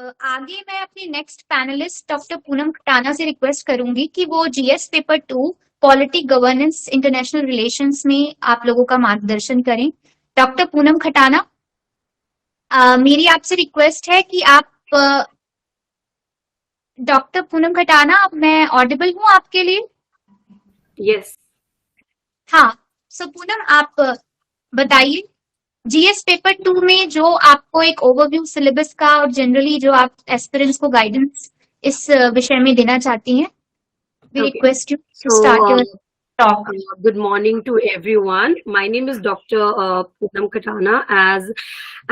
आगे मैं अपनी next panelist doctor Poonam Khatana से रिक्वेस्ट करूंगी कि वो GS paper 2 polity governance international relations में आप लोगों का मार्गदर्शन करें। डॉक्टर पूनम खटाना, मेरी आपसे रिक्वेस्ट है कि आप डॉक्टर पूनम खटाना, अब मैं ऑडिबल हूँ आपके लिए? यस। हाँ, सो पूनम आप बताइए, जीएस पेपर 2 में जो आपको एक ओवरव्यू सिलेबस का और जनरली जो आप एस्पिरेंट्स को गाइडेंस इस विषय में देना चाहती हैं, we Okay. request you to So, start your talk. good morning to everyone. My name is Dr. Poonam Khatana.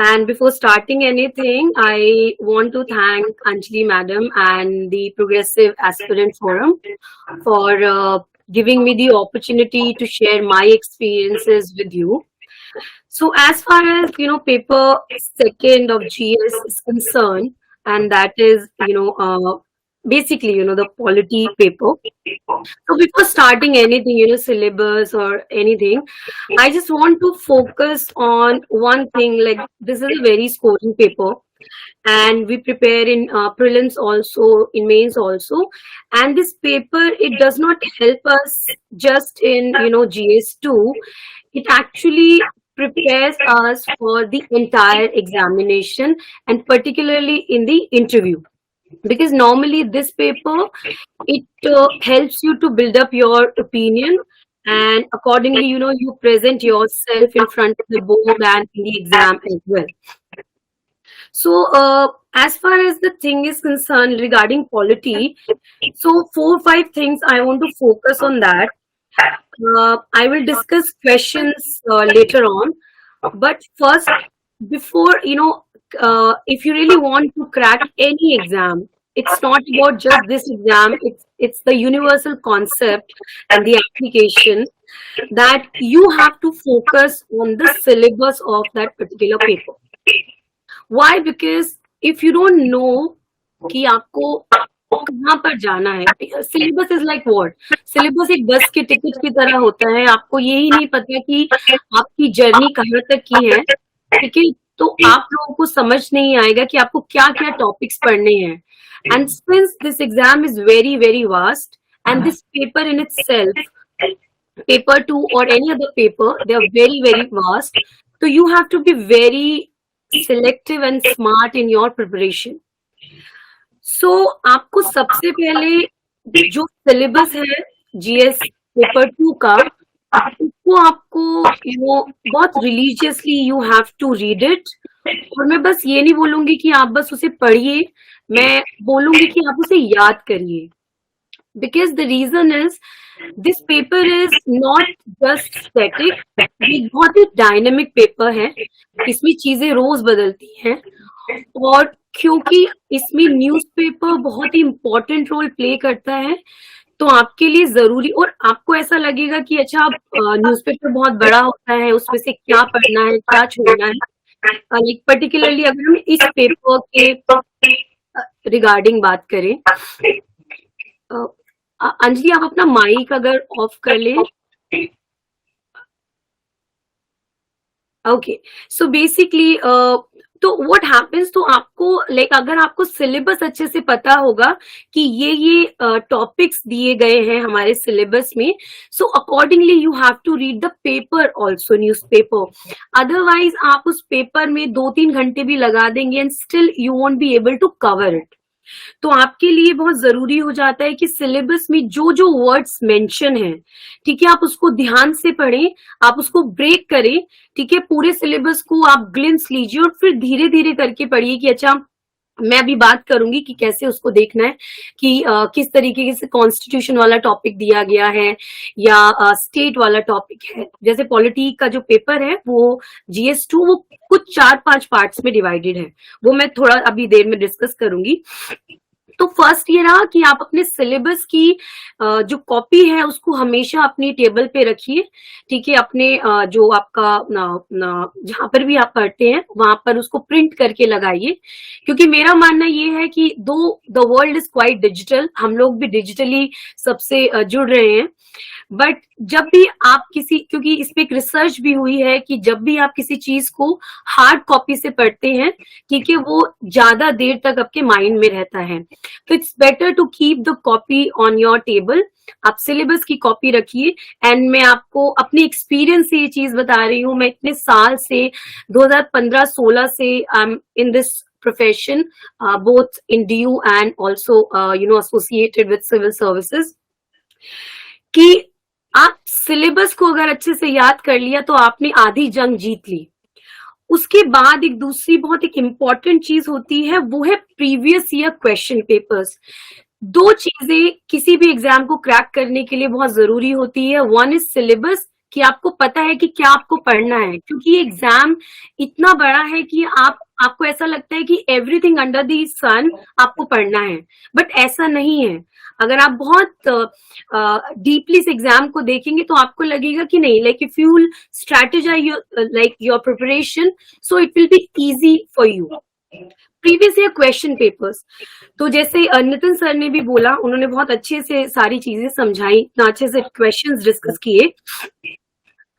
And before starting anything, I want to thank Anjali Madam and the Progressive Aspirant Forum for giving me the opportunity to share my experiences with you. So, as far as paper second of GS is concerned, and that is basically the polity paper. So before starting anything, syllabus or anything, I just want to focus on one thing. Like, this is a very scoring paper, and we prepare in prelims also, in mains also. And this paper, it does not help us just in GS2. It actually prepares us for the entire examination, and particularly in the interview, because normally this paper, it helps you to build up your opinion, and accordingly you present yourself in front of the board and in the exam as well. So as far as the thing is concerned regarding polity, so 4 or 5 things I want to focus on that. I will discuss questions later on, but first, before if you really want to crack any exam, it's not about just this exam, it's the universal concept and the application, that you have to focus on the syllabus of that particular paper. Why? Because if you don't know कि आपको कहाँ पर जाना है, syllabus is like what, syllabus एक बस के ticket की तरह होता है। आपको यही नहीं पता कि आपकी जर्नी कहाँ तक की है, ठीक है, तो आप लोगों को समझ नहीं आएगा कि आपको क्या क्या टॉपिक्स पढ़ने हैं। And since this exam is very very vast, and this paper in itself, paper 2 or any other paper, they are very very vast, so you have to be very selective and smart in your preparation. So आपको सबसे पहले जो syllabus है GS paper 2 का, उसको आपको बहुत religiously you have to read it. और मैं बस ये नहीं बोलूंगी कि आप बस उसे पढ़िए, मैं बोलूंगी कि आप उसे याद करिए। because the reason is this paper is not just static, ये बहुत ही डायनेमिक पेपर है, इसमें चीजें रोज बदलती हैं, और क्योंकि इसमें न्यूज़पेपर बहुत ही इम्पोर्टेंट रोल प्ले करता है, तो आपके लिए जरूरी, और आपको ऐसा लगेगा कि अच्छा न्यूज़पेपर बहुत बड़ा होता है, उसमें से क्या पढ़ना है क्या छोड़ना है। लाइक पर्टिकुलरली अगर हम इस पेपर के रिगार्डिंग बात करें, अंजलि आप अपना माइक अगर ऑफ कर ले। ओके, सो बेसिकली तो व्हाट हैपेंस, तो आपको लाइक अगर आपको सिलेबस अच्छे से पता होगा कि ये टॉपिक्स दिए गए हैं हमारे सिलेबस में, so accordingly you have to read the paper also, newspaper. Otherwise आप उस पेपर में 2-3 घंटे भी लगा देंगे and still you won't be able to cover it. तो आपके लिए बहुत जरूरी हो जाता है कि सिलेबस में जो जो वर्ड्स मेंशन है, ठीक है, आप उसको ध्यान से पढ़ें, आप उसको ब्रेक करें, ठीक है, पूरे सिलेबस को आप ग्लिम्स लीजिए और फिर धीरे धीरे करके पढ़िए कि अच्छा, मैं अभी बात करूंगी कि कैसे उसको देखना है कि किस तरीके से कॉन्स्टिट्यूशन वाला टॉपिक दिया गया है या स्टेट वाला टॉपिक है। जैसे पॉलिटी का जो पेपर है वो GS2, वो कुछ 4-5 पार्ट्स में डिवाइडेड है, वो मैं थोड़ा अभी देर में डिस्कस करूंगी। तो फर्स्ट ये रहा कि आप अपने सिलेबस की जो कॉपी है उसको हमेशा अपनी टेबल पे रखिए, ठीक है। अपने जो आपका जहां पर भी आप पढ़ते हैं वहां पर उसको प्रिंट करके लगाइए, क्योंकि मेरा मानना ये है कि दो the world is quite digital, हम लोग भी डिजिटली सबसे जुड़ रहे हैं, बट जब भी आप किसी, क्योंकि इस पे एक रिसर्च भी हुई है कि जब भी आप किसी चीज को हार्ड कॉपी से पढ़ते हैं, ठीक है, वो ज्यादा देर तक आपके माइंड में रहता है। तो it's better to keep the copy on your table. आप सिलेबस की कॉपी रखिए। एंड मैं आपको अपने एक्सपीरियंस से ये चीज बता रही हूँ, मैं इतने साल से 2015-16 से I am in this profession, both in DU and also associated with civil services, कि आप सिलेबस को अगर अच्छे से याद कर लिया तो आपने आधी जंग जीत ली। उसके बाद एक दूसरी बहुत एक इम्पॉर्टेंट चीज होती है, वो है प्रीवियस ईयर क्वेश्चन पेपर्स। दो चीजें किसी भी एग्जाम को क्रैक करने के लिए बहुत जरूरी होती है। वन इज सिलेबस, कि आपको पता है कि क्या आपको पढ़ना है, क्योंकि ये एग्जाम इतना बड़ा है कि आपको ऐसा लगता है कि एवरीथिंग अंडर द सन आपको पढ़ना है, बट ऐसा नहीं है। अगर आप बहुत डीपली इस एग्जाम को देखेंगे तो आपको लगेगा कि नहीं, like if you will strategise your preparation, so it will be easy for you. Previous year question papers, तो जैसे नितिन सर ने भी बोला, उन्होंने बहुत अच्छे से सारी चीजें समझाई, इतना अच्छे से क्वेश्चंस डिस्कस किए।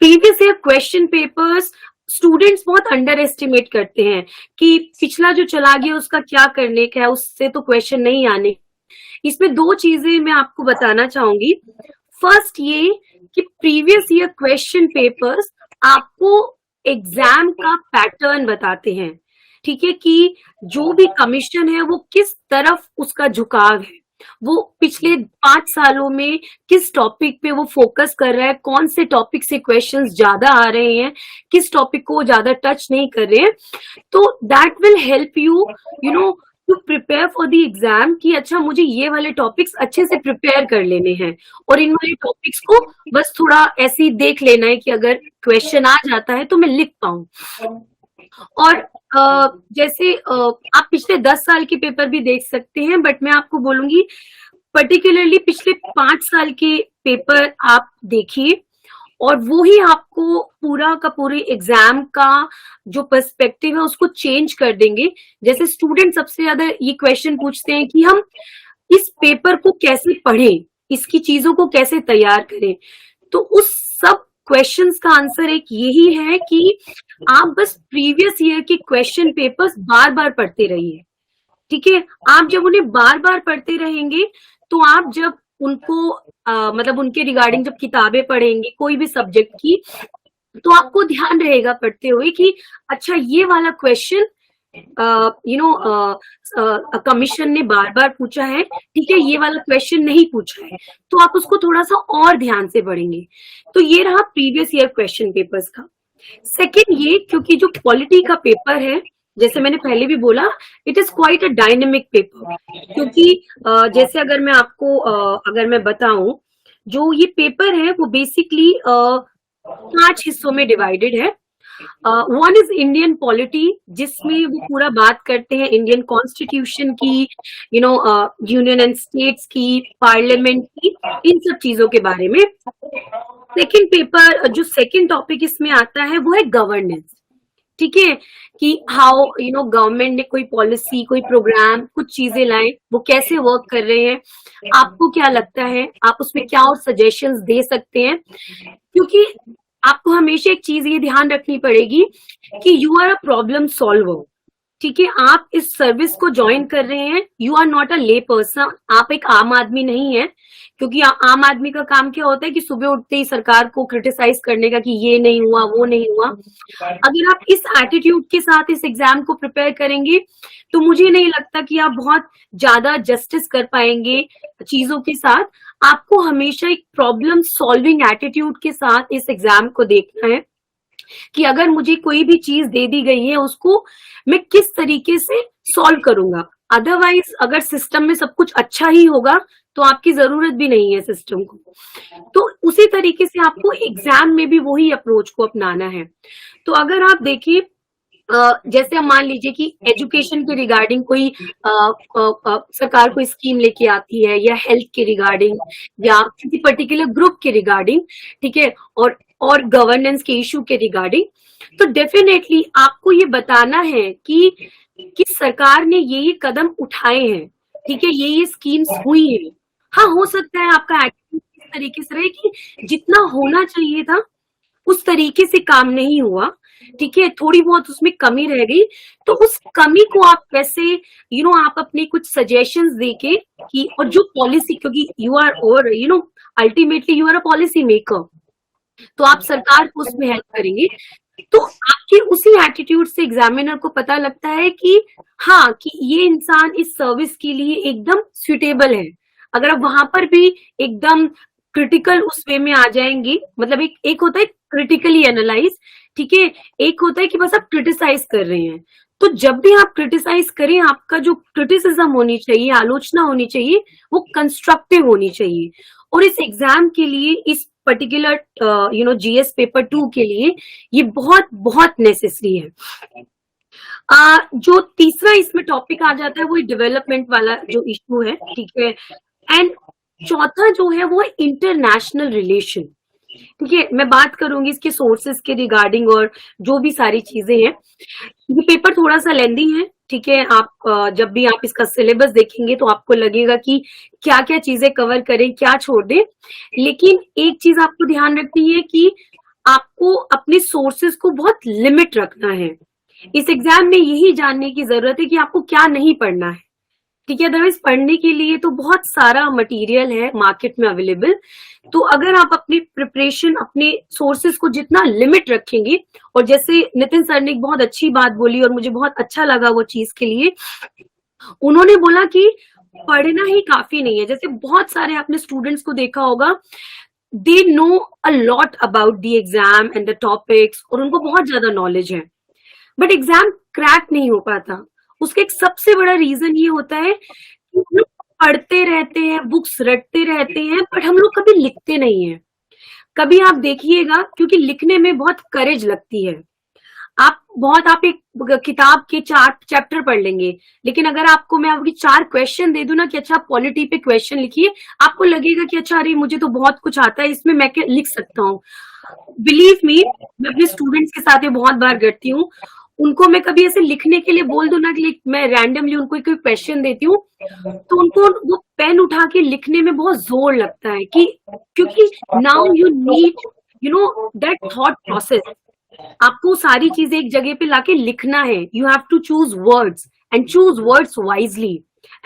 Previous year question papers students बहुत अंडर एस्टिमेट करते हैं कि पिछला जो चला गया उसका क्या करने का है, उससे तो क्वेश्चन नहीं आने। इसमें दो चीजें मैं आपको बताना चाहूंगी। फर्स्ट ये कि प्रीवियस ईयर क्वेश्चन पेपर्स आपको एग्जाम का पैटर्न बताते हैं, ठीक है, कि जो भी कमीशन है वो किस तरफ उसका झुकाव है, वो पिछले 5 सालों में किस टॉपिक पे वो फोकस कर रहा है, कौन से टॉपिक से क्वेश्चंस ज्यादा आ रहे हैं, किस टॉपिक को ज्यादा टच नहीं कर रहे हैं। तो that will help you to prepare for the exam, कि अच्छा मुझे ये वाले टॉपिक्स अच्छे से प्रिपेयर कर लेने हैं और इन वाले टॉपिक्स को बस थोड़ा ऐसे ही देख लेना है कि अगर क्वेश्चन आ जाता है तो मैं लिख पाऊं। और जैसे आप पिछले 10 साल के पेपर भी देख सकते हैं, बट मैं आपको बोलूंगी पर्टिकुलरली पिछले 5 साल के पेपर आप देखिए, और वो ही आपको पूरा का पूरे एग्जाम का जो पर्सपेक्टिव है उसको चेंज कर देंगे। जैसे स्टूडेंट सबसे ज्यादा ये क्वेश्चन पूछते हैं कि हम इस पेपर को कैसे पढ़ें, इसकी चीजों को कैसे तैयार करें, तो उस सब क्वेश्चंस का आंसर एक यही है कि आप बस प्रीवियस ईयर के क्वेश्चन पेपर्स बार बार पढ़ते रहिए, ठीक है। आप जब उन्हें बार बार पढ़ते रहेंगे तो आप जब उनको मतलब उनके रिगार्डिंग जब किताबें पढ़ेंगे कोई भी सब्जेक्ट की, तो आपको ध्यान रहेगा पढ़ते हुए कि अच्छा ये वाला क्वेश्चन कमीशन ने बार बार पूछा है, ठीक है, ये वाला क्वेश्चन नहीं पूछा है, तो आप उसको थोड़ा सा और ध्यान से पढ़ेंगे। तो ये रहा प्रीवियस ईयर क्वेश्चन पेपर्स का। सेकेंड ये, क्योंकि जो पॉलिटी का पेपर है, जैसे मैंने पहले भी बोला, it is quite a dynamic paper, क्योंकि जैसे अगर मैं आपको अगर मैं बताऊं, जो ये पेपर है वो बेसिकली 5 हिस्सों में डिवाइडेड है। वन इज इंडियन पॉलिटी, जिसमें वो पूरा बात करते हैं इंडियन कॉन्स्टिट्यूशन की, यूनियन एंड स्टेट्स की, पार्लियामेंट की, इन सब चीजों के बारे में। सेकेंड पेपर, जो सेकेंड टॉपिक इसमें आता है वो है गवर्नेंस, ठीक है, कि हाउ गवर्नमेंट ने कोई पॉलिसी, कोई प्रोग्राम, कुछ चीजें लाए, वो कैसे वर्क कर रहे हैं, आपको क्या लगता है, आप उसमें क्या और सजेशंस दे सकते हैं। क्योंकि आपको हमेशा एक चीज ये ध्यान रखनी पड़ेगी कि you are a problem solver, ठीक है। आप इस सर्विस को ज्वाइन कर रहे हैं, यू आर नॉट अ ले पर्सन, आप एक आम आदमी नहीं है, क्योंकि आम आदमी का काम क्या होता है कि सुबह उठते ही सरकार को क्रिटिसाइज करने का कि ये नहीं हुआ, वो नहीं हुआ। अगर आप इस एटीट्यूड के साथ इस एग्जाम को प्रिपेयर करेंगे तो मुझे नहीं लगता कि आप बहुत ज्यादा जस्टिस कर पाएंगे चीजों के साथ। आपको हमेशा एक प्रॉब्लम सॉल्विंग एटीट्यूड के साथ इस एग्जाम को देखना है कि अगर मुझे कोई भी चीज दे दी गई है उसको मैं किस तरीके से सॉल्व करूंगा। अदरवाइज अगर सिस्टम में सब कुछ अच्छा ही होगा तो आपकी जरूरत भी नहीं है सिस्टम को। तो उसी तरीके से आपको एग्जाम में भी वही अप्रोच को अपनाना है। तो अगर आप देखिए जैसे हम मान लीजिए कि एजुकेशन के रिगार्डिंग कोई सरकार कोई स्कीम लेके आती है, या हेल्थ के रिगार्डिंग, या किसी पर्टिकुलर ग्रुप के रिगार्डिंग, ठीक है, और गवर्नेंस के इशू के रिगार्डिंग, तो डेफिनेटली आपको ये बताना है कि सरकार ने ये कदम उठाए हैं, ठीक है, ये स्कीम्स हुई है। हाँ, हो सकता है आपका एटीट्यूड इस तरीके से रहे कि जितना होना चाहिए था उस तरीके से काम नहीं हुआ, ठीक है, थोड़ी बहुत उसमें कमी रह गई, तो उस कमी को आप कैसे आप अपने कुछ सजेशंस देके कि, और जो पॉलिसी, क्योंकि यू आर, और ultimately you are a policy maker, तो आप सरकार को उसमें हेल्प करेंगे, तो आपके उसी एटीट्यूड से एग्जामिनर को पता लगता है कि हाँ, कि ये इंसान इस सर्विस के लिए एकदम सुटेबल है। अगर आप वहां पर भी एकदम क्रिटिकल उस वे में आ जाएंगे, मतलब एक होता है क्रिटिकली एनालाइज, ठीक है, एक होता है कि बस आप क्रिटिसाइज कर रहे हैं। तो जब भी आप क्रिटिसाइज करें, आपका जो क्रिटिसिज्म होनी चाहिए, आलोचना होनी चाहिए, वो कंस्ट्रक्टिव होनी चाहिए। और इस एग्जाम के लिए, इस पर्टिकुलर जीएस पेपर 2 के लिए ये बहुत बहुत नेसेसरी है। जो तीसरा इसमें टॉपिक आ जाता है वो डेवलपमेंट वाला जो इशू है, ठीक है, एंड चौथा जो है वो इंटरनेशनल रिलेशन, ठीक है। मैं बात करूंगी इसके सोर्सेस के रिगार्डिंग और जो भी सारी चीजें हैं। ये पेपर थोड़ा सा लेंदी है, ठीक है, आप जब भी आप इसका सिलेबस देखेंगे तो आपको लगेगा कि क्या क्या चीजें कवर करें, क्या छोड़ दें, लेकिन एक चीज आपको ध्यान रखनी है कि आपको अपने सोर्सेस को बहुत लिमिट रखना है। इस एग्जाम में यही जानने की जरूरत है कि आपको क्या नहीं पढ़ना है, ठीक है। अदरवाइज पढ़ने के लिए तो बहुत सारा मटेरियल है मार्केट में अवेलेबल, तो अगर आप अपनी प्रिपरेशन, अपने सोर्सेस को जितना लिमिट रखेंगे, और जैसे नितिन सर ने एक बहुत अच्छी बात बोली और मुझे बहुत अच्छा लगा वो चीज के लिए, उन्होंने बोला कि पढ़ना ही काफी नहीं है। जैसे बहुत सारे आपने स्टूडेंट्स को देखा होगा, they know a lot about the exam and the topics, और उनको बहुत ज्यादा नॉलेज है, बट एग्जाम क्रैक नहीं हो पाता। उसका एक सबसे बड़ा रीजन ये होता है कि हम लोग पढ़ते रहते हैं, बुक्स रटते रहते हैं, बट हम लोग कभी लिखते नहीं है। कभी आप देखिएगा, क्योंकि लिखने में बहुत करेज लगती है। आप एक किताब के 4 चैप्टर पढ़ लेंगे, लेकिन अगर आपको मैं आपकी 4 क्वेश्चन दे दूं ना कि अच्छा पॉलिटी पे क्वेश्चन लिखिए, आपको लगेगा कि अच्छा, अरे मुझे तो बहुत कुछ आता है, इसमें मैं लिख सकता हूँ। बिलीव मी, मैं अपने स्टूडेंट्स के साथ ये बहुत बार करती हूँ। उनको मैं कभी ऐसे लिखने के लिए बोल दूं ना कि मैं रैंडमली उनको कोई क्वेश्चन देती हूँ, तो उनको वो पेन उठा के लिखने में बहुत जोर लगता है, कि क्योंकि now you need that thought process. आपको सारी चीजें एक जगह पे लाके लिखना है। You have to choose words and choose words wisely,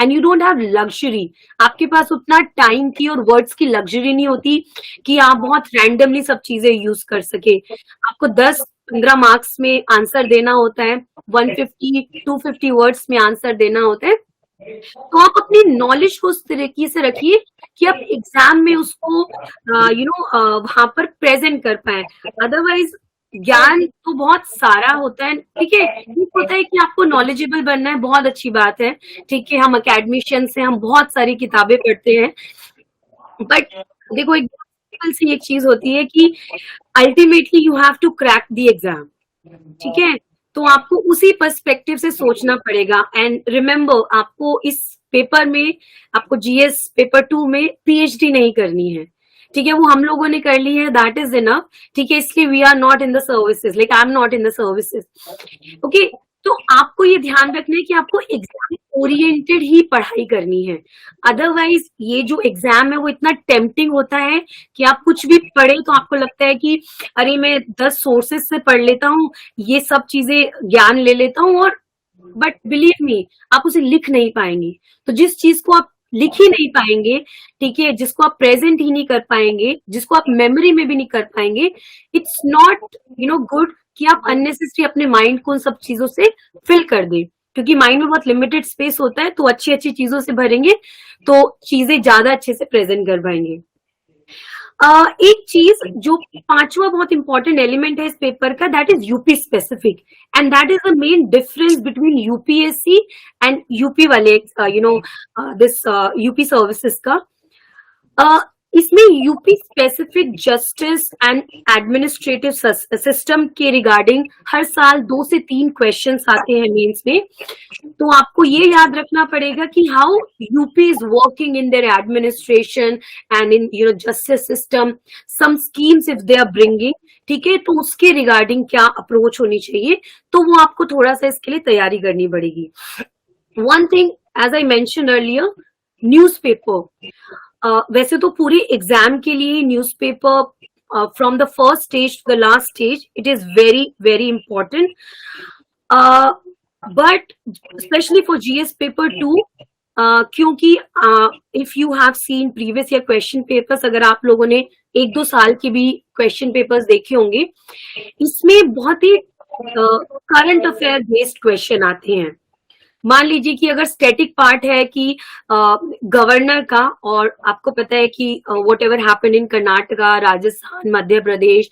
and you don't have luxury. आपके पास उतना टाइम की और वर्ड्स की लग्जरी नहीं होती कि आप बहुत रैंडमली सब चीजें यूज कर सके। आपको 10-15 मार्क्स में आंसर देना होता है, 150-250 वर्ड्स में आंसर देना होता है। तो आप अपनी नॉलेज को उस तरीके से रखिए कि आप एग्जाम में उसको वहां पर प्रेजेंट कर पाए। अदरवाइज ज्ञान तो बहुत सारा होता है, ठीक है, ये होता है कि आपको नॉलेजेबल बनना है, बहुत अच्छी बात है, ठीक है, हम अकेडमिशियंस हैं, हम बहुत सारी किताबें पढ़ते हैं, बट देखो एक से एक चीज होती है कि ultimately you have to crack the exam, ठीक है। तो आपको उसी पर्सपेक्टिव से सोचना पड़ेगा। एंड रिमेम्बर, आपको इस पेपर में, आपको जीएस पेपर 2 में पीएचडी नहीं करनी है, ठीक है, वो हम लोगों ने कर ली है, दैट इज इनफ, ठीक है। इसलिए we are not in the services, like I am not in the services, okay. तो आपको ये ध्यान रखना है कि आपको एग्जाम ओरिएंटेड ही पढ़ाई करनी है। अदरवाइज ये जो एग्जाम है वो इतना टेम्पटिंग होता है कि आप कुछ भी पढ़े तो आपको लगता है कि अरे मैं 10 सोर्सेस से पढ़ लेता हूँ, ये सब चीजें ज्ञान ले लेता हूँ, और बट बिलीव मी, आप उसे लिख नहीं पाएंगे। तो जिस चीज को आप लिख ही नहीं पाएंगे, ठीक है, जिसको आप प्रेजेंट ही नहीं कर पाएंगे, जिसको आप मेमोरी में भी नहीं कर पाएंगे, इट्स नॉट गुड कि आप अननेसेसरी अपने माइंड को उन सब चीजों से फिल कर दें, क्योंकि माइंड में बहुत लिमिटेड स्पेस होता है। तो अच्छी अच्छी चीजों से भरेंगे तो चीजें ज्यादा अच्छे से प्रेजेंट कर पाएंगे। एक चीज जो 5वां बहुत इंपॉर्टेंट एलिमेंट है इस पेपर का, that is UP specific, and that is the main difference between UPSC and UP वाले दिस यूपी सर्विसेज का। इसमें UP specific justice and administrative system के रिगार्डिंग हर साल 2 से 3 क्वेश्चंस आते हैं मेंस में। तो आपको ये याद रखना पड़ेगा कि how UP is working in their administration and in justice system, some schemes if they are bringing, ठीक है, तो उसके रिगार्डिंग क्या अप्रोच होनी चाहिए, तो वो आपको थोड़ा सा इसके लिए तैयारी करनी पड़ेगी। One thing as I mention earlier, newspaper, वैसे तो पूरे एग्जाम के लिए newspaper from the first stage to the last stage it is very very important, but specially for GS paper 2, क्योंकि if you have seen previous year question papers, अगर आप लोगों ने 1-2 साल के भी क्वेश्चन पेपर्स देखे होंगे, इसमें बहुत ही करंट अफेयर बेस्ड क्वेश्चन आते हैं। मान लीजिए कि अगर स्टैटिक पार्ट है कि गवर्नर का, और आपको पता है कि whatever happen in Karnataka, Rajasthan, Madhya Pradesh,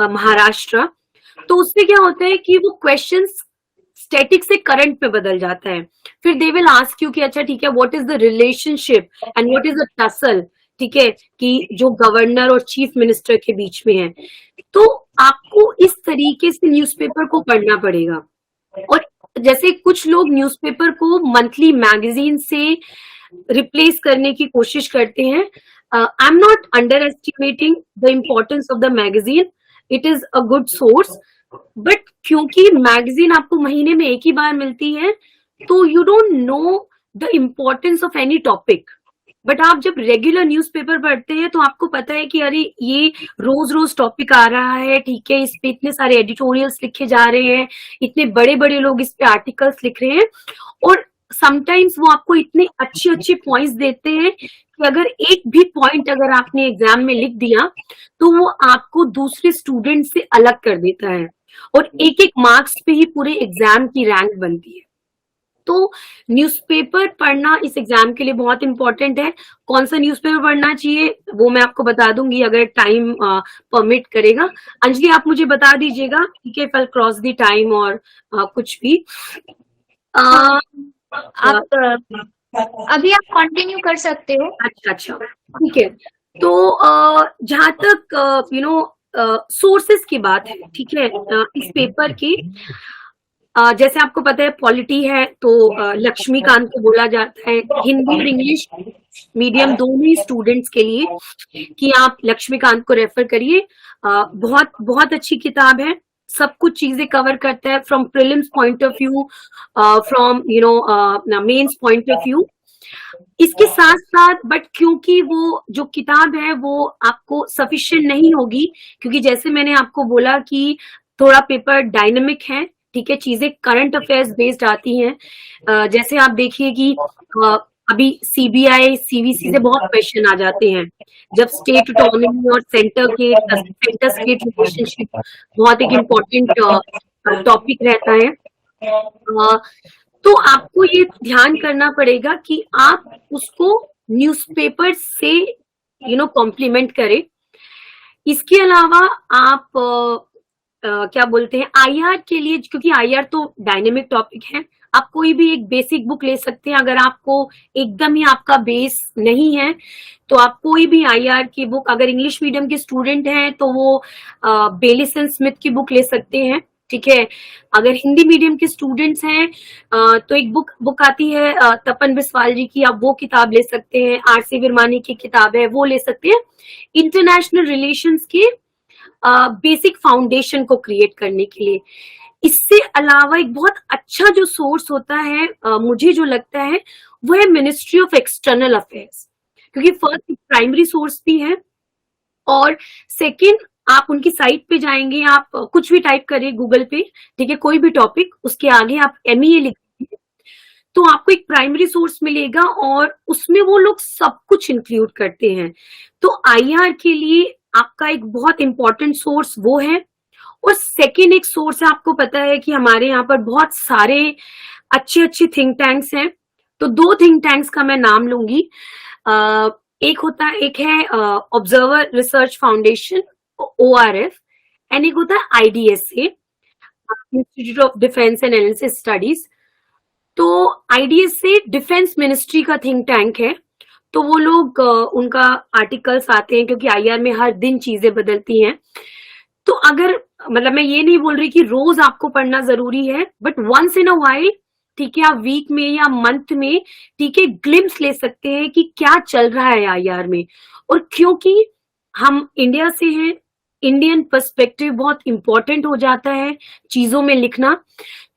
Maharashtra, तो उससे क्या होता है कि वो क्वेश्चंस स्टैटिक से करंट में बदल जाता है। फिर दे विल आस्क यू कि अच्छा ठीक है, what is the relationship and what is the tussle, ठीक है, कि जो गवर्नर और चीफ मिनिस्टर के बीच में है। तो आपको इस तरीके से न्यूज़पेपर को पढ़ना पड़ेगा। और जैसे कुछ लोग न्यूज़पेपर को मंथली मैगजीन से रिप्लेस करने की कोशिश करते हैं, आई am not under estimating the importance of the magazine, it is a good source, but क्योंकि मैगजीन आपको महीने में एक ही बार मिलती है, तो you don't know the importance of any topic. But आप जब रेगुलर न्यूज़पेपर पढ़ते हैं तो आपको पता है कि अरे ये रोज रोज टॉपिक आ रहा है, ठीक है, इस पे इतने सारे एडिटोरियल्स लिखे जा रहे हैं, इतने बड़े बड़े लोग इस पे आर्टिकल्स लिख रहे हैं, और समटाइम्स वो आपको इतने अच्छे अच्छे पॉइंट्स देते हैं कि अगर एक भी पॉइंट अगर आपने एग्जाम में लिख दिया तो वो आपको दूसरे स्टूडेंट से अलग कर देता है, और एक एक मार्क्स पे ही पूरे एग्जाम की रैंक बनती है। तो न्यूज़पेपर पढ़ना इस एग्जाम के लिए बहुत इंपॉर्टेंट है। कौन सा न्यूज़पेपर पढ़ना चाहिए वो मैं आपको बता दूंगी अगर टाइम परमिट करेगा। अंजलि आप मुझे बता दीजिएगा, ठीक है, फल क्रॉस द टाइम और कुछ भी। आप अभी आप कंटिन्यू कर सकते हो। अच्छा, ठीक है। तो जहां तक सोर्सेस की बात है, ठीक है, इस पेपर की, जैसे आपको पता है पॉलिटी है तो लक्ष्मीकांत को बोला जाता है, हिंदी और इंग्लिश मीडियम दोनों ही स्टूडेंट्स के लिए, कि आप लक्ष्मीकांत को रेफर करिए। बहुत बहुत अच्छी किताब है, सब कुछ चीजें कवर करता है, from prelims point of view, from mains point of view. इसके साथ साथ बट क्योंकि वो जो किताब है वो आपको सफिशिएंट नहीं होगी, क्योंकि जैसे मैंने आपको बोला कि थोड़ा पेपर डायनेमिक है, ठीक है, चीजें करंट अफेयर्स बेस्ड आती हैं। जैसे आप देखिए कि अभी सीबीआई सीवीसी से बहुत क्वेश्चन आ जाते हैं, जब स्टेट ऑटोनॉमी और सेंटर स्टेट रिलेशनशिप बहुत एक इम्पोर्टेंट टॉपिक रहता है। तो आपको ये ध्यान करना पड़ेगा कि आप उसको न्यूज़पेपर से कॉम्प्लीमेंट करें। इसके अलावा आप क्या बोलते हैं, आईआर के लिए, क्योंकि आईआर तो डायनेमिक टॉपिक है, आप कोई भी एक बेसिक बुक ले सकते हैं। अगर आपको एकदम ही आपका बेस नहीं है तो आप कोई भी आईआर की बुक, अगर इंग्लिश मीडियम के स्टूडेंट हैं तो वो बेलिस एंड स्मिथ की बुक ले सकते हैं, ठीक है। अगर हिंदी मीडियम के स्टूडेंट्स हैं तो एक बुक आती है तपन बिस्वाल जी की, आप वो किताब ले सकते हैं। आरसी विरमानी की किताब है, वो ले सकते हैं, इंटरनेशनल रिलेशंस के बेसिक फाउंडेशन को क्रिएट करने के लिए। इससे अलावा एक बहुत अच्छा जो सोर्स होता है, मुझे जो लगता है, वो है मिनिस्ट्री ऑफ एक्सटर्नल अफेयर्स, क्योंकि फर्स्ट प्राइमरी सोर्स भी है, और सेकंड आप उनकी साइट पे जाएंगे, आप कुछ भी टाइप करिए गूगल पे, ठीक है, कोई भी टॉपिक, उसके आगे आप MEA लिखिए तो आपको एक प्राइमरी सोर्स मिलेगा, और उसमें वो लोग सब कुछ इंक्लूड करते हैं। तो आईआर के लिए आपका एक बहुत इंपॉर्टेंट सोर्स वो है। और सेकेंड एक सोर्स है, आपको पता है कि हमारे यहाँ पर बहुत सारे अच्छे अच्छे थिंक टैंक्स हैं, तो 2 थिंक टैंक्स का मैं नाम लूंगी। एक है observer research foundation ORF, and एक होता है IDSA, institute of defence and analysis studies. तो IDSA डिफेंस मिनिस्ट्री का थिंक टैंक है, तो वो लोग उनका आर्टिकल्स आते हैं, क्योंकि आईआर में हर दिन चीजें बदलती हैं। तो अगर मतलब मैं ये नहीं बोल रही कि रोज आपको पढ़ना जरूरी है, but once in a while, ठीक है, आप वीक में या मंथ में, ठीक है, ग्लिम्स ले सकते हैं कि क्या चल रहा है आईआर में। और क्योंकि हम इंडिया से हैं, इंडियन पर्सपेक्टिव बहुत इंपॉर्टेंट हो जाता है चीजों में लिखना।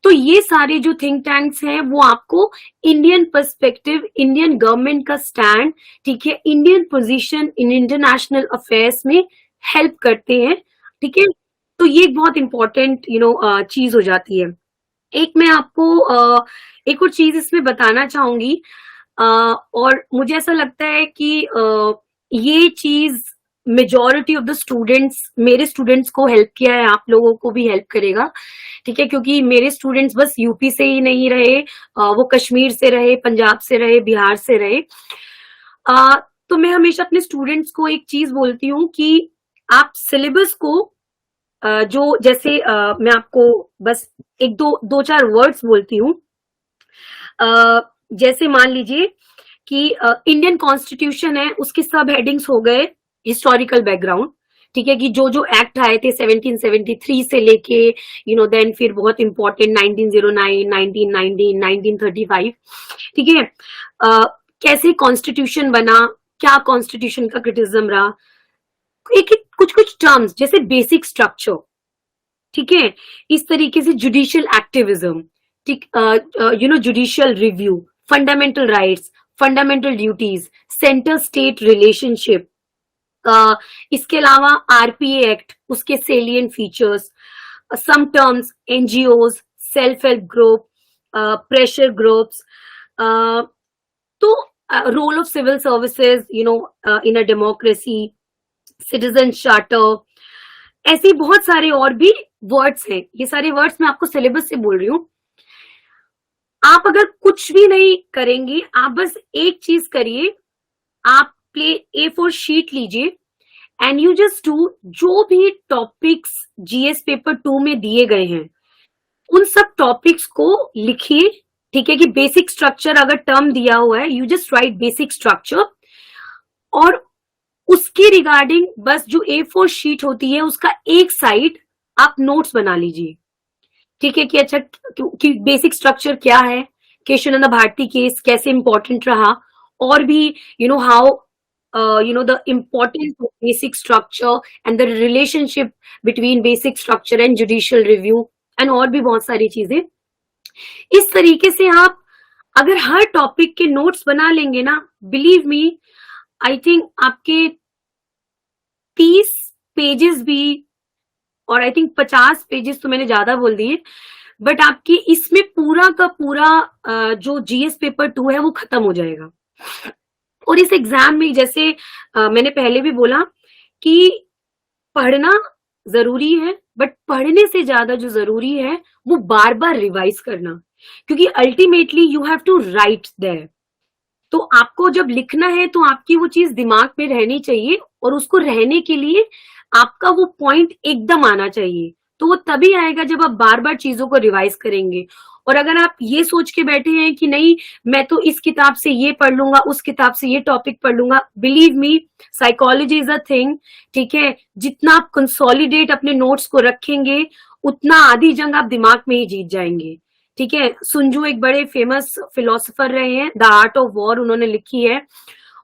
तो ये सारे जो थिंक टैंक्स हैं वो आपको इंडियन पर्सपेक्टिव, इंडियन गवर्नमेंट का स्टैंड, ठीक है, Indian position in international affairs में हेल्प करते हैं, ठीक है। तो ये एक बहुत इंपॉर्टेंट चीज हो जाती है। एक मैं आपको एक और चीज इसमें बताना चाहूंगी, और मुझे ऐसा लगता है कि ये चीज मेजॉरिटी ऑफ द स्टूडेंट्स, मेरे स्टूडेंट्स को हेल्प किया है, आप लोगों को भी हेल्प करेगा, ठीक है, क्योंकि मेरे स्टूडेंट्स बस यूपी से ही नहीं रहे, वो कश्मीर से रहे, पंजाब से रहे, बिहार से रहे। तो मैं हमेशा अपने स्टूडेंट्स को एक चीज बोलती हूँ कि आप सिलेबस को जो जैसे मैं आपको बस एक दो चार वर्ड्स बोलती हूँ। जैसे मान लीजिए कि इंडियन कॉन्स्टिट्यूशन है, उसके सब हेडिंग्स हो गए हिस्टोरिकल बैकग्राउंड, ठीक है, कि जो जो एक्ट आए थे 1773 से लेके देन फिर बहुत इंपॉर्टेंट 1909, 1919, 1935, ठीक है, कैसे कॉन्स्टिट्यूशन बना, क्या कॉन्स्टिट्यूशन का क्रिटिसिज्म रहा, एक कुछ कुछ टर्म्स जैसे बेसिक स्ट्रक्चर, ठीक है, इस तरीके से जुडिशियल एक्टिविज्म, ठीक, judicial review, fundamental rights, fundamental duties, centre state relationship, इसके अलावा आरपीए एक्ट, उसके salient features, some terms, NGOs, self help group, pressure groups, तो role of civil services in a democracy, citizen charter, ऐसे बहुत सारे और भी वर्ड्स हैं। ये सारे वर्ड्स मैं आपको सिलेबस से बोल रही हूँ। आप अगर कुछ भी नहीं करेंगे, आप बस एक चीज करिए, आप A4 शीट लीजिए एंड यू जस्ट डू जो भी टॉपिक्स जीएस पेपर 2 में दिए गए हैं, उन सब टॉपिक्स को लिखिए, ठीक है, कि बेसिक स्ट्रक्चर अगर टर्म दिया हुआ है, you just right basic structure, और उसके रिगार्डिंग बस जो A4 शीट होती है उसका एक साइड आप नोट्स बना लीजिए, ठीक है, कि अच्छा कि बेसिक स्ट्रक्चर क्या है, केशवानंद भारती केस कैसे इंपॉर्टेंट रहा, और भी how the importance of basic structure and the relationship between basic structure and judicial review, and और भी बहुत सारी चीजें। इस तरीके से आप अगर हर टॉपिक के नोट्स बना लेंगे ना, बिलीव मी, आई थिंक आपके 30 पेजेस भी, और आई थिंक 50 पेजेस तो मैंने ज्यादा बोल दिए, बट आपकी इसमें पूरा का पूरा जो जीएस पेपर 2 है वो खत्म हो जाएगा। और इस एग्जाम में जैसे मैंने पहले भी बोला कि पढ़ना जरूरी है, बट पढ़ने से ज्यादा जो जरूरी है वो बार बार रिवाइज करना, क्योंकि ultimately you have to write there. तो आपको जब लिखना है तो आपकी वो चीज दिमाग में रहनी चाहिए, और उसको रहने के लिए आपका वो पॉइंट एकदम आना चाहिए। तो वो तभी आएगा जब आप बार बार चीजों को रिवाइज करेंगे। और अगर आप ये सोच के बैठे हैं कि नहीं मैं तो इस किताब से ये पढ़ लूंगा, उस किताब से ये टॉपिक पढ़ लूंगा, believe me, psychology is a thing, ठीक है, जितना आप कंसोलिडेट अपने नोट्स को रखेंगे उतना आधी जंग आप दिमाग में ही जीत जाएंगे, ठीक है। सुंजू एक बड़े फेमस फिलोसोफर रहे हैं, द आर्ट ऑफ वॉर उन्होंने लिखी है,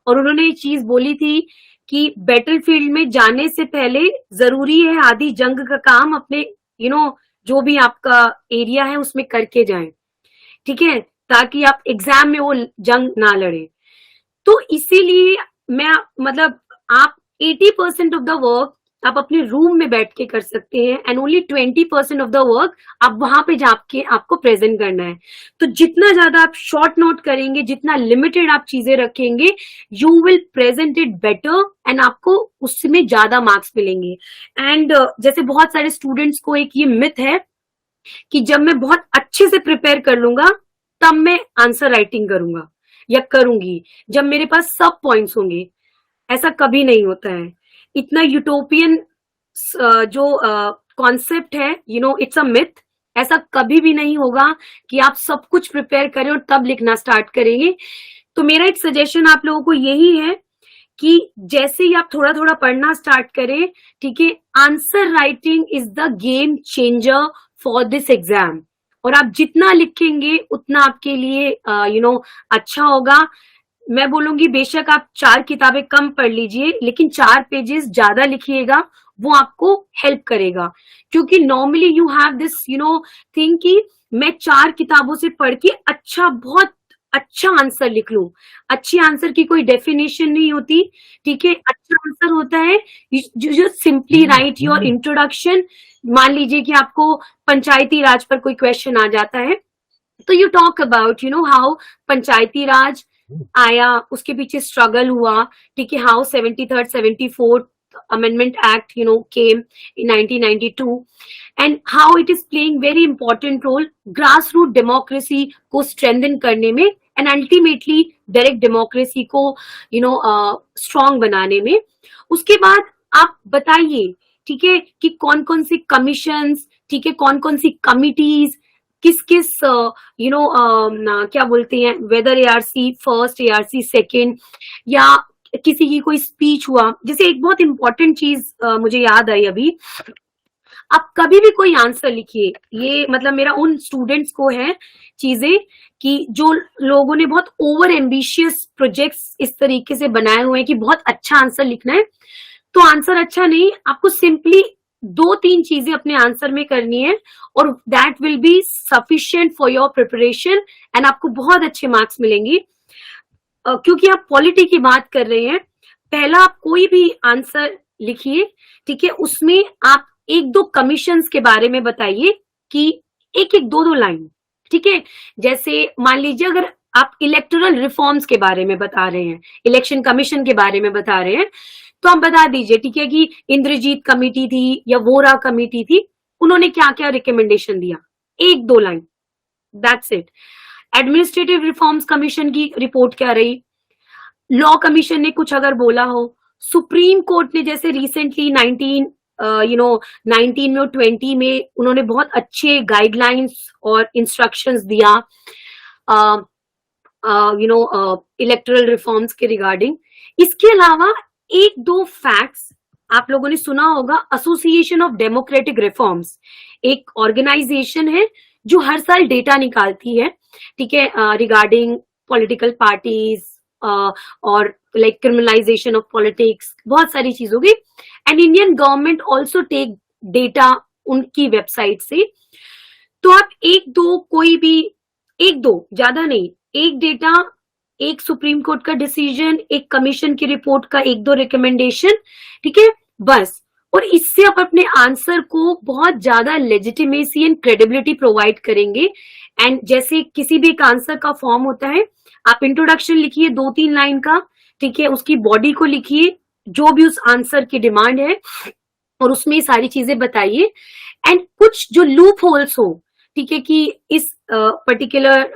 और उन्होंने ये चीज बोली थी कि बैटलफील्ड में जाने से पहले जरूरी है आधी जंग का काम अपने जो भी आपका एरिया है उसमें करके जाएं, ठीक है, ताकि आप एग्जाम में वो जंग ना लड़े। तो इसीलिए मैं मतलब आप 80% ऑफ द वर्क आप अपने रूम में बैठ के कर सकते हैं, and only 20% of the work आप वहां पे जाके आपको प्रेजेंट करना है। तो जितना ज्यादा आप शॉर्ट नोट करेंगे, जितना लिमिटेड आप चीजें रखेंगे, you will present it better, and आपको उसमें ज्यादा मार्क्स मिलेंगे। एंड जैसे बहुत सारे स्टूडेंट्स को एक ये मिथ है कि जब मैं बहुत अच्छे से प्रिपेयर कर लूंगा तब मैं आंसर राइटिंग करूंगा या करूंगी, जब मेरे पास सब पॉइंट्स होंगे। ऐसा कभी नहीं होता है। इतना यूटोपियन जो कॉन्सेप्ट है, इट्स अ मिथ। ऐसा कभी भी नहीं होगा कि आप सब कुछ प्रिपेयर करें और तब लिखना स्टार्ट करेंगे। तो मेरा एक सजेशन आप लोगों को यही है कि जैसे ही आप थोड़ा थोड़ा पढ़ना स्टार्ट करें, ठीक है, answer writing is the game changer for this exam. और आप जितना लिखेंगे उतना आपके लिए अच्छा होगा। मैं बोलूंगी बेशक आप 4 किताबें कम पढ़ लीजिए, लेकिन 4 पेजेस ज्यादा लिखिएगा, वो आपको हेल्प करेगा। क्योंकि normally you have this thing कि मैं 4 किताबों से पढ़ के बहुत अच्छा आंसर लिख लूं। अच्छी आंसर की कोई डेफिनेशन नहीं होती, ठीक है। अच्छा आंसर होता है जो सिंपली राइट योर इंट्रोडक्शन। मान लीजिए कि आपको पंचायती राज पर कोई क्वेश्चन आ जाता है, तो यू टॉक अबाउट हाउ पंचायती राज आया, उसके पीछे स्ट्रगल हुआ, ठीक है, how 73rd 74th Amendment Act came in 1992 and how it is playing very important role grassroots democracy को strengthen करने में and ultimately direct democracy को strong बनाने में। उसके बाद आप बताइए, ठीक है, कि कौन कौन सी कमीशंस, ठीक है, कौन कौन सी कमिटीज, किस किस क्या बोलते हैं, whether ARC first, ARC second, या किसी की कोई स्पीच हुआ। जैसे एक बहुत इंपॉर्टेंट चीज मुझे याद आई अभी, आप कभी भी कोई आंसर लिखिए, ये मतलब मेरा उन स्टूडेंट्स को है चीजें कि जो लोगों ने बहुत ओवर एम्बिशियस प्रोजेक्ट्स इस तरीके से बनाए हुए हैं कि बहुत अच्छा आंसर लिखना है, तो आंसर अच्छा नहीं, आपको सिंपली 2-3 चीजें अपने आंसर में करनी है और that will be sufficient for your preparation and आपको बहुत अच्छे मार्क्स मिलेंगे। क्योंकि आप पॉलिटी की बात कर रहे हैं, पहला आप कोई भी आंसर लिखिए, ठीक है, उसमें आप 1-2 कमीशंस के बारे में बताइए कि 1-1 2-2 लाइन, ठीक है। जैसे मान लीजिए अगर आप इलेक्टोरल रिफॉर्म्स के बारे में बता रहे हैं, इलेक्शन कमीशन के बारे में बता रहे हैं, तो आप बता दीजिए, ठीक है, कि इंद्रजीत कमेटी थी या वोरा कमेटी थी, उन्होंने क्या क्या रिकमेंडेशन दिया, 1-2 line, that's it. Administrative reforms commission की रिपोर्ट क्या रही, लॉ कमीशन ने कुछ अगर बोला हो, सुप्रीम कोर्ट ने जैसे रिसेंटली 19 में और 20 में उन्होंने बहुत अच्छे गाइडलाइंस और इंस्ट्रक्शंस दिया इलेक्टोरल रिफॉर्म्स के रिगार्डिंग। इसके अलावा 1-2 फैक्ट्स आप लोगों ने सुना होगा, एसोसिएशन ऑफ डेमोक्रेटिक रिफॉर्म्स एक ऑर्गेनाइजेशन है जो हर साल डेटा निकालती है, ठीक है, रिगार्डिंग पॉलिटिकल पार्टीज और लाइक क्रिमिनलाइजेशन ऑफ पॉलिटिक्स, बहुत सारी चीजों की। And Indian government also take data उनकी वेबसाइट से। तो आप 1-2 कोई भी 1-2 ज्यादा नहीं, एक डेटा, एक सुप्रीम कोर्ट का डिसीजन, एक कमीशन की रिपोर्ट का 1-2 रिकमेंडेशन, ठीक है, बस। और इससे आप अपने आंसर को बहुत ज्यादा लेजिटिमेसी एंड क्रेडिबिलिटी प्रोवाइड करेंगे। एंड जैसे किसी भी एक आंसर का फॉर्म होता है, आप इंट्रोडक्शन लिखिए 2-3 लाइन का, ठीक है, उसकी बॉडी को लिखिए, जो भी उस आंसर की डिमांड है, और उसमें सारी चीजें बताइए। एंड कुछ जो लूप होल्स हो, ठीक है, कि इस particular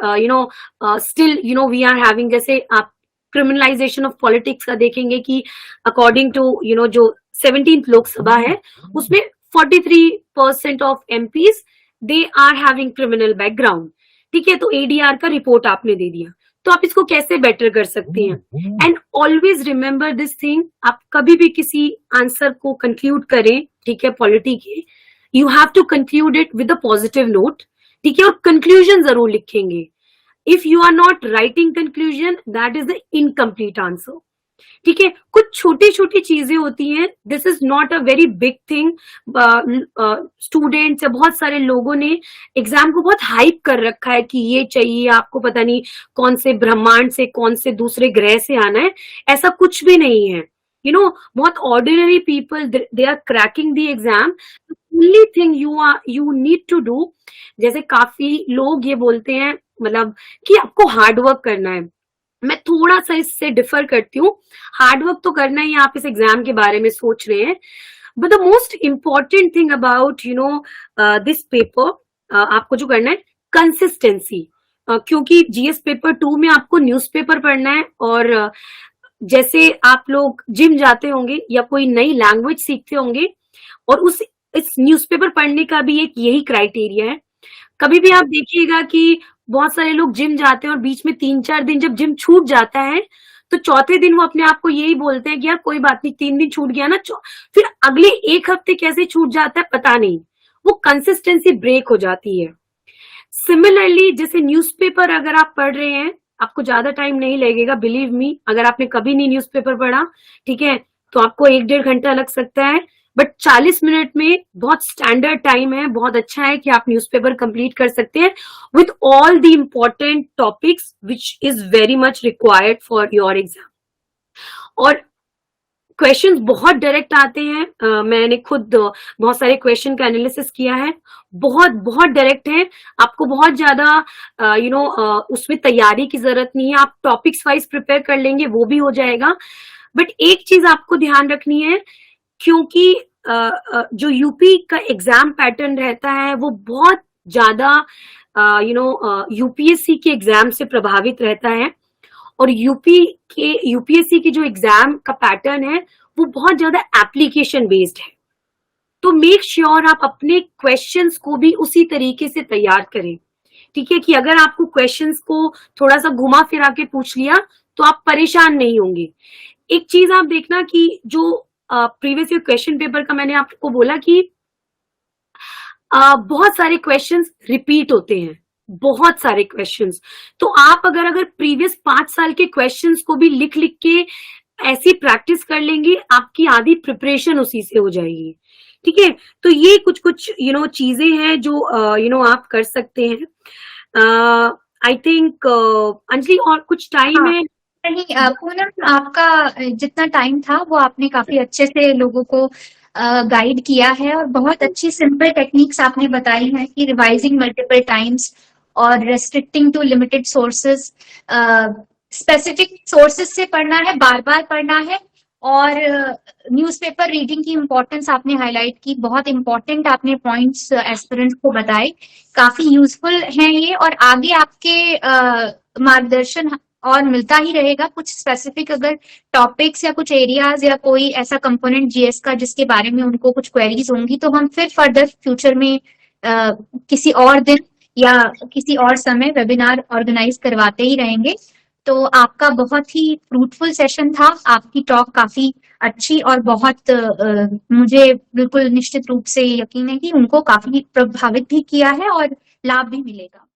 still we are having, जैसे आप क्रिमिनलाइजेशन ऑफ पॉलिटिक्स का देखेंगे कि अकॉर्डिंग टू जो 17th लोकसभा है, उसमें 43% of MPs they are having criminal background, ठीक है। तो ADR का रिपोर्ट आपने दे दिया, तो आप इसको कैसे बेटर कर सकते हैं। And always remember this thing, आप कभी भी किसी आंसर को कंक्लूड करें, ठीक है, पॉलिटी के, you have to conclude it with a positive note, ठीक है, और कंक्लूजन जरूर लिखेंगे। If you are not writing conclusion, that is the incomplete answer, ठीक है। कुछ छोटी छोटी चीजें होती हैं, this is not a very big thing. Students या बहुत सारे लोगों ने एग्जाम को बहुत हाइप कर रखा है कि ये चाहिए आपको, पता नहीं कौन से ब्रह्मांड से, कौन से दूसरे ग्रह से आना है, ऐसा कुछ भी नहीं है। बहुत ordinary people, they are cracking the exam. Only thing you need to do, जैसे काफी लोग ये बोलते हैं मतलब कि आपको हार्डवर्क करना है, मैं थोड़ा सा इससे डिफर करती हूँ। हार्डवर्क तो करना ही, आप इस एग्जाम के बारे में सोच रहे हैं, but the most important thing about this paper, आपको जो करना है कंसिस्टेंसी, क्योंकि GS पेपर 2 में आपको न्यूज़पेपर पढ़ना है, और जैसे आप लोग जिम जाते होंगे या कोई नई लैंग्वेज सीखते होंगे, और इस न्यूज़पेपर पढ़ने का भी एक यही क्राइटेरिया है। कभी भी आप देखिएगा कि बहुत सारे लोग जिम जाते हैं और बीच में 3-4 दिन जब जिम छूट जाता है तो चौथे दिन वो अपने आप को यही बोलते हैं कि यार कोई बात नहीं, 3 दिन छूट गया ना, फिर अगले 1 हफ्ते कैसे छूट जाता है पता नहीं, वो कंसिस्टेंसी ब्रेक हो जाती है। सिमिलरली जैसे न्यूज़पेपर अगर आप पढ़ रहे हैं, आपको ज्यादा टाइम नहीं लगेगा, बिलीव मी, अगर आपने कभी नहीं न्यूज़पेपर पढ़ा, ठीक है, तो आपको 1-1.5 घंटा लग सकता है, बट 40 मिनट में बहुत स्टैंडर्ड टाइम है, बहुत अच्छा है कि आप न्यूज़पेपर कंप्लीट कर सकते हैं with all the important topics which is very much required for your exam. और क्वेश्चंस बहुत डायरेक्ट आते हैं, मैंने खुद बहुत सारे क्वेश्चन का एनालिसिस किया है, बहुत बहुत डायरेक्ट है, आपको बहुत ज्यादा उसमें तैयारी की जरूरत नहीं है, आप टॉपिक्स वाइज प्रिपेयर कर लेंगे वो भी हो जाएगा। बट एक चीज आपको ध्यान रखनी है, क्योंकि जो यूपी का एग्जाम पैटर्न रहता है वो बहुत ज्यादा यूपीएससी के एग्जाम से प्रभावित रहता है, और यूपीएससी की जो एग्जाम का पैटर्न है वो बहुत ज्यादा एप्लीकेशन बेस्ड है। तो मेक श्योर आप अपने क्वेश्चंस को भी उसी तरीके से तैयार करें, ठीक है, कि अगर आपको क्वेश्चंस को थोड़ा सा घुमा फिरा के पूछ लिया तो आप परेशान नहीं होंगे। एक चीज आप देखना कि जो प्रीवियस ईयर क्वेश्चन पेपर का मैंने आपको बोला कि बहुत सारे क्वेश्चंस रिपीट होते हैं, बहुत सारे क्वेश्चंस, तो आप अगर प्रीवियस 5 साल के क्वेश्चंस को भी लिख लिख के ऐसी प्रैक्टिस कर लेंगे, आपकी आधी प्रिपरेशन उसी से हो जाएगी, ठीक है। तो ये कुछ कुछ चीजें हैं जो आप कर सकते हैं। आई थिंक अंजलि और कुछ टाइम हाँ, है? नहीं पूनम, आपका जितना टाइम था वो आपने काफी अच्छे से लोगों को गाइड किया है, और बहुत अच्छी सिंपल टेक्निक्स आपने बताई हैं कि रिवाइजिंग मल्टीपल टाइम्स और restricting to limited sources, specific sources से पढ़ना है, बार बार पढ़ना है, और न्यूज़पेपर रीडिंग की इम्पोर्टेंस आपने हाईलाइट की, बहुत इंपॉर्टेंट आपने पॉइंट्स एस्पिरेंट्स को बताए, काफी यूजफुल हैं ये, और आगे आपके मार्गदर्शन और मिलता ही रहेगा। कुछ स्पेसिफिक अगर टॉपिक्स या कुछ एरियाज या कोई ऐसा कंपोनेंट जीएस का जिसके बारे में उनको कुछ क्वेरीज होंगी तो हम फिर फर्दर फ्यूचर में किसी और दिन या किसी और समय वेबिनार ऑर्गेनाइज करवाते ही रहेंगे। तो आपका बहुत ही फ्रूटफुल सेशन था, आपकी टॉक काफी अच्छी और बहुत मुझे बिल्कुल निश्चित रूप से यकीन है कि उनको काफी प्रभावित भी किया है और लाभ भी मिलेगा।